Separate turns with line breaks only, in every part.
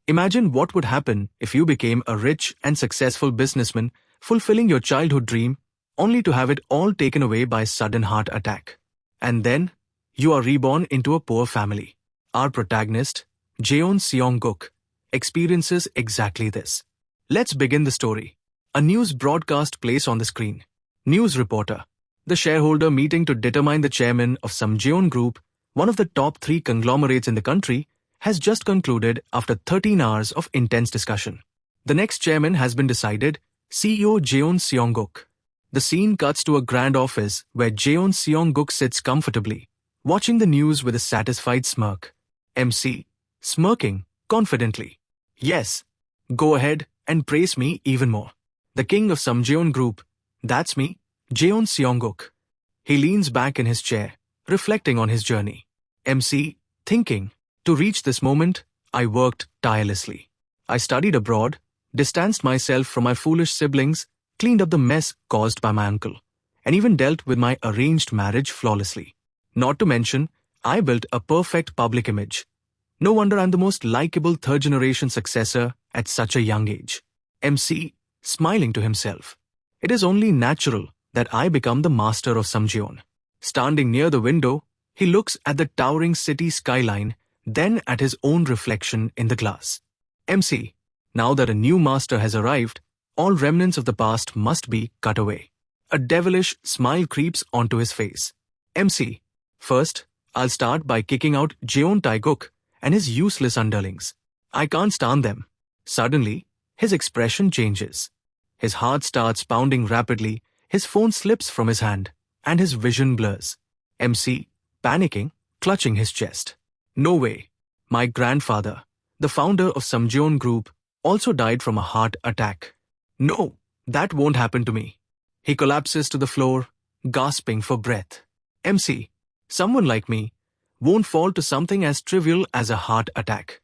Imagine what would happen if you became a rich and successful businessman, fulfilling your childhood dream, only to have it all taken away by a sudden heart attack. And then, you are reborn into a poor family. Our protagonist, Jeon Seong-guk, experiences exactly this. Let's begin the story. A news broadcast plays on the screen. News reporter. The shareholder meeting to determine the chairman of Samjeon Group, one of the top 3 conglomerates in the country, has just concluded after 13 hours of intense discussion. The next chairman has been decided, CEO Jeon Seong-guk. The scene cuts to a grand office where Jeon Seong-guk sits comfortably, watching the news with a satisfied smirk. MC, smirking confidently. Yes, go ahead and praise me even more. The king of Samjeon Group, that's me, Jeon Seong-guk. He leans back in his chair, reflecting on his journey. MC, thinking, to reach this moment, I worked tirelessly. I studied abroad, distanced myself from my foolish siblings, cleaned up the mess caused by my uncle, and even dealt with my arranged marriage flawlessly. Not to mention, I built a perfect public image. No wonder I'm the most likable third-generation successor at such a young age. MC, smiling to himself. It is only natural that I become the master of Samjeon. Standing near the window, he looks at the towering city skyline, then at his own reflection in the glass. MC, now that a new master has arrived, all remnants of the past must be cut away. A devilish smile creeps onto his face. MC, first, I'll start by kicking out Jeon Tae-guk and his useless underlings. I can't stand them. Suddenly, his expression changes. His heart starts pounding rapidly, his phone slips from his hand, and his vision blurs. MC, panicking, clutching his chest. No way. My grandfather, the founder of Samjeon Group, also died from a heart attack. No, that won't happen to me. He collapses to the floor, gasping for breath. MC, someone like me, won't fall to something as trivial as a heart attack.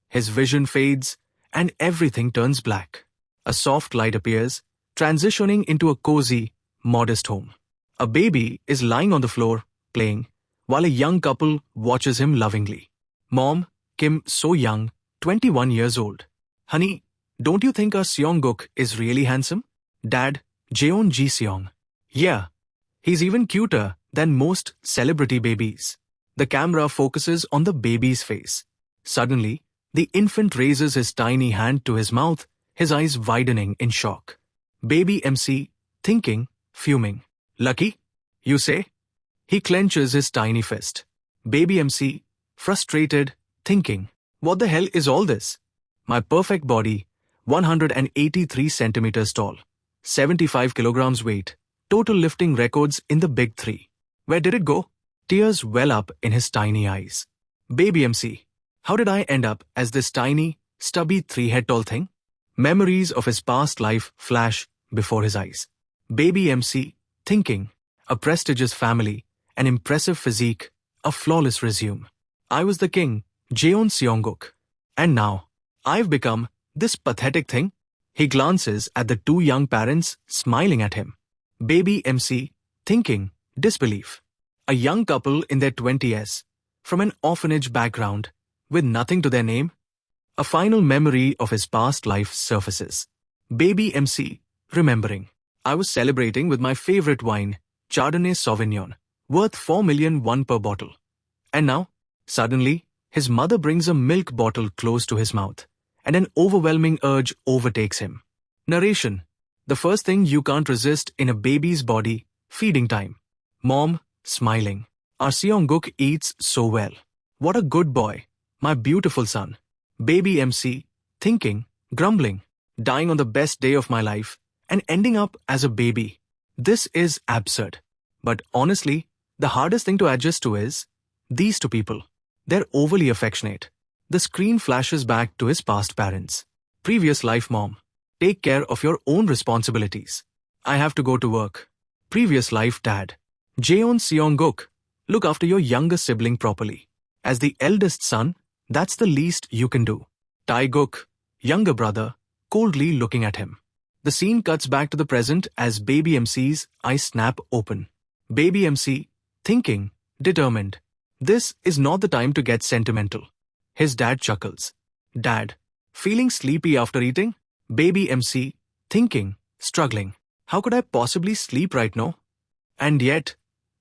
His vision fades, and everything turns black. A soft light appears, transitioning into a cozy, modest home. A baby is lying on the floor, playing, while a young couple watches him lovingly. Mom, Kim, so young, 21 years old. Honey, don't you think our Seong-guk is really handsome? Dad, Jeon Ji-seong. Yeah, he's even cuter than most celebrity babies. The camera focuses on the baby's face. Suddenly, the infant raises his tiny hand to his mouth, his eyes widening in shock. Baby MC, thinking, fuming. Lucky? You say? He clenches his tiny fist. Baby MC, frustrated, thinking, what the hell is all this? My perfect body, 183 centimeters tall, 75 kilograms weight, total lifting records in the big 3. Where did it go? Tears well up in his tiny eyes. Baby MC, how did I end up as this tiny, stubby 3-head-tall thing? Memories of his past life flash before his eyes. Baby MC, thinking, a prestigious family, an impressive physique, a flawless resume. I was the king, Jeon Seong-guk. And now, I've become this pathetic thing? He glances at the 2 young parents smiling at him. Baby MC, thinking, disbelief. A young couple in their 20s, from an orphanage background, with nothing to their name. A final memory of his past life surfaces. Baby MC, remembering. I was celebrating with my favorite wine, Chardonnay Sauvignon, worth 4 million won per bottle. And now, suddenly, his mother brings a milk bottle close to his mouth, and an overwhelming urge overtakes him. Narration. The first thing you can't resist in a baby's body, feeding time. Mom, smiling. Our Seong-guk eats so well. What a good boy, my beautiful son. Baby MC, thinking, grumbling, dying on the best day of my life, and ending up as a baby. This is absurd. But honestly, the hardest thing to adjust to is, these 2 people. They're overly affectionate. The screen flashes back to his past parents. Previous life mom. Take care of your own responsibilities. I have to go to work. Previous life dad. Jeon Seong-guk. Look after your younger sibling properly. As the eldest son, that's the least you can do. Tae-guk, younger brother, coldly looking at him. The scene cuts back to the present as Baby MC's eyes snap open. Baby MC, thinking, determined. This is not the time to get sentimental. His dad chuckles. Dad, Feeling sleepy after eating? Baby MC, thinking, struggling. How could I possibly sleep right now? And yet,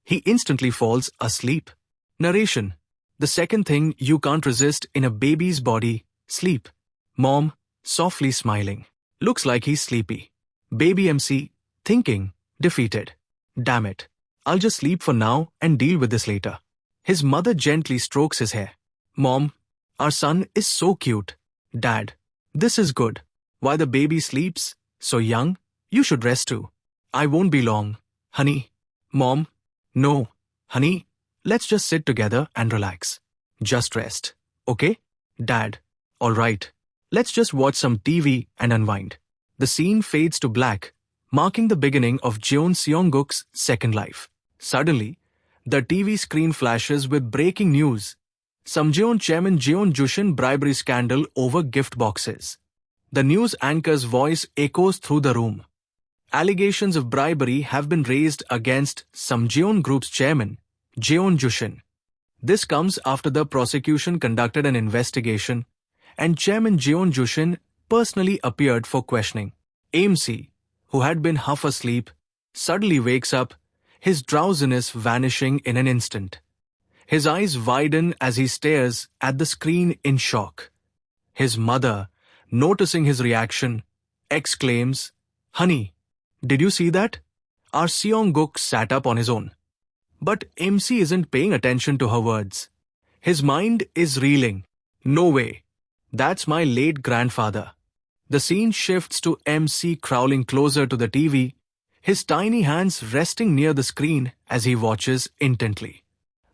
he instantly falls asleep. Narration. The second thing you can't resist in a baby's body, sleep. Mom, softly smiling. Looks like he's sleepy. Baby MC, thinking, defeated. Damn it. I'll just sleep for now and deal with this later. His mother gently strokes his hair. Mom, our son is so cute. Dad, this is good. While the baby sleeps, so young, you should rest too. I won't be long, honey. Mom, no, honey, let's just sit together and relax. Just rest, okay? Dad, alright. Let's just watch some TV and unwind. The scene fades to black, marking the beginning of Jeon Seong-guk's second life. Suddenly, the TV screen flashes with breaking news. Samjeon chairman Jeon Jushin bribery scandal over gift boxes. The news anchor's voice echoes through the room. Allegations of bribery have been raised against Samjeon Group's chairman, Jeon Jushin. This comes after the prosecution conducted an investigation and Chairman Jeon Jushin personally appeared for questioning. AMC, who had been half asleep, suddenly wakes up, his drowsiness vanishing in an instant. His eyes widen as he stares at the screen in shock. His mother, noticing his reaction, exclaims, "Honey, did you see that?" Our Seong-guk sat up on his own. But MC isn't paying attention to her words. His mind is reeling. No way. That's my late grandfather. The scene shifts to MC crawling closer to the TV, his tiny hands resting near the screen as he watches intently.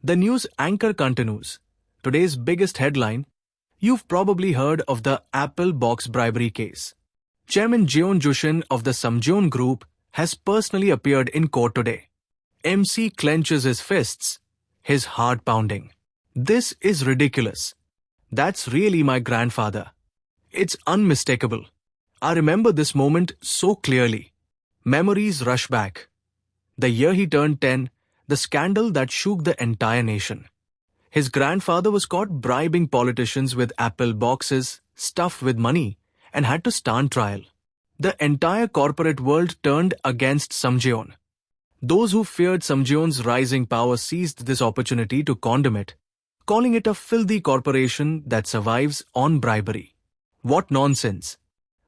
The news anchor continues. Today's biggest headline: you've probably heard of the Apple box bribery case. Chairman Jeon Jushin of the Samjeon Group has personally appeared in court today. MC clenches his fists, his heart pounding. This is ridiculous. That's really my grandfather. It's unmistakable. I remember this moment so clearly. Memories rush back. The year he turned 10, the scandal that shook the entire nation. His grandfather was caught bribing politicians with Apple boxes stuffed with money and had to stand trial. The entire corporate world turned against Samjeon. Those who feared Samjeon's rising power seized this opportunity to condemn it, calling it a filthy corporation that survives on bribery. What nonsense!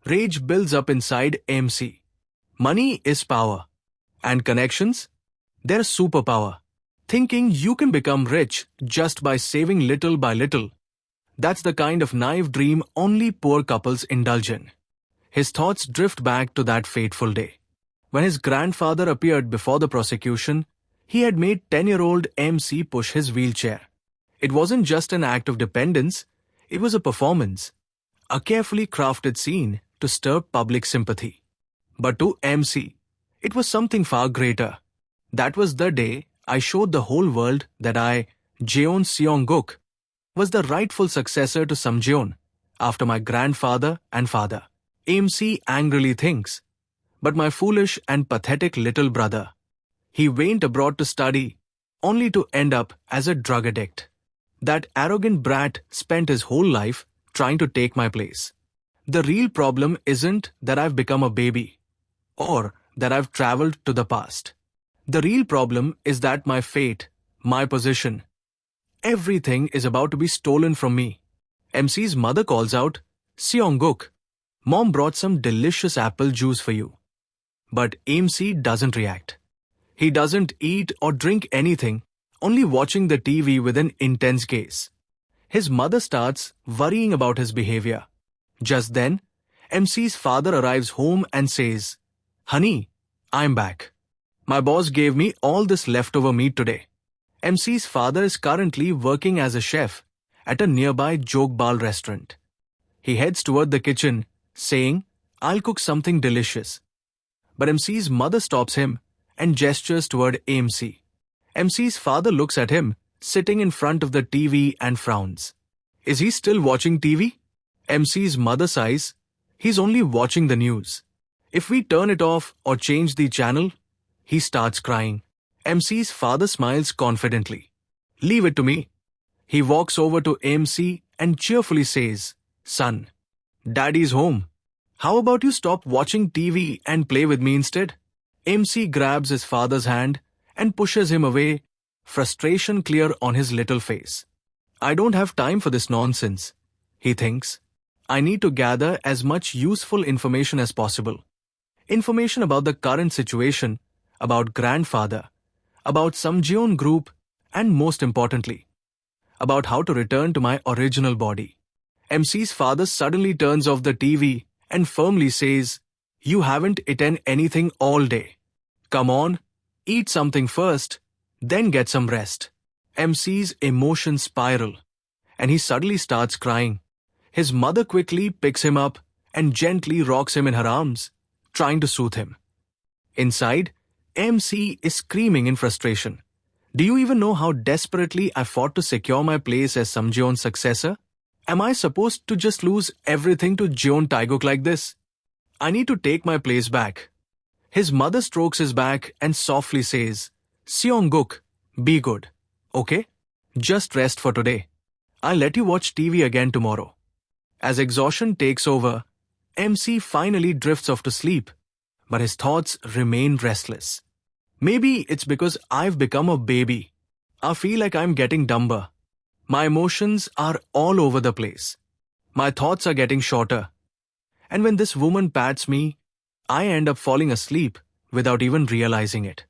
Rage builds up inside MC. Money is power. And connections? They're superpower. Thinking you can become rich just by saving little by little. That's the kind of naive dream only poor couples indulge in. His thoughts drift back to that fateful day. When his grandfather appeared before the prosecution, he had made 10-year-old MC push his wheelchair. It wasn't just an act of dependence, it was a performance. A carefully crafted scene to stir public sympathy. But to MC, it was something far greater. That was the day I showed the whole world that I, Jeon Seong-guk, was the rightful successor to Samjeon after my grandfather and father. MC angrily thinks, but my foolish and pathetic little brother. He went abroad to study, only to end up as a drug addict. That arrogant brat spent his whole life trying to take my place. The real problem isn't that I've become a baby, or that I've traveled to the past. The real problem is that my fate, my position, everything is about to be stolen from me. MC's mother calls out, "Seong-guk, Mom brought some delicious apple juice for you." But MC doesn't react. He doesn't eat or drink anything, only watching the TV with an intense gaze. His mother starts worrying about his behavior. Just then, MC's father arrives home and says, "Honey, I'm back. My boss gave me all this leftover meat today." MC's father is currently working as a chef at a nearby Jogbal restaurant. He heads toward the kitchen, saying, "I'll cook something delicious." But MC's mother stops him and gestures toward MC. MC's father looks at him, sitting in front of the TV and frowns. Is he still watching TV? MC's mother sighs. He's only watching the news. If we turn it off or change the channel, he starts crying. MC's father smiles confidently. "Leave it to me." He walks over to MC and cheerfully says, "Son, Daddy's home. How about you stop watching TV and play with me instead? MC grabs his father's hand and pushes him away, frustration clear on his little face. I don't have time for this nonsense, he thinks. I need to gather as much useful information as possible. Information about the current situation, about grandfather, about Samjeon group, and most importantly, about how to return to my original body. MC's father suddenly turns off the TV and firmly says, "You haven't eaten anything all day. Come on, eat something first, then get some rest." MC's emotions spiral, and he suddenly starts crying. His mother quickly picks him up and gently rocks him in her arms, trying to soothe him. Inside, MC is screaming in frustration. Do you even know how desperately I fought to secure my place as Samjeon's successor? Am I supposed to just lose everything to Jeon Taeguk like this? I need to take my place back. His mother strokes his back and softly says, "Seong-guk, be good, okay? Just rest for today. I'll let you watch TV again tomorrow." As exhaustion takes over, MC finally drifts off to sleep, but his thoughts remain restless. Maybe it's because I've become a baby. I feel like I'm getting dumber. My emotions are all over the place. My thoughts are getting shorter. And when this woman pats me, I end up falling asleep without even realizing it.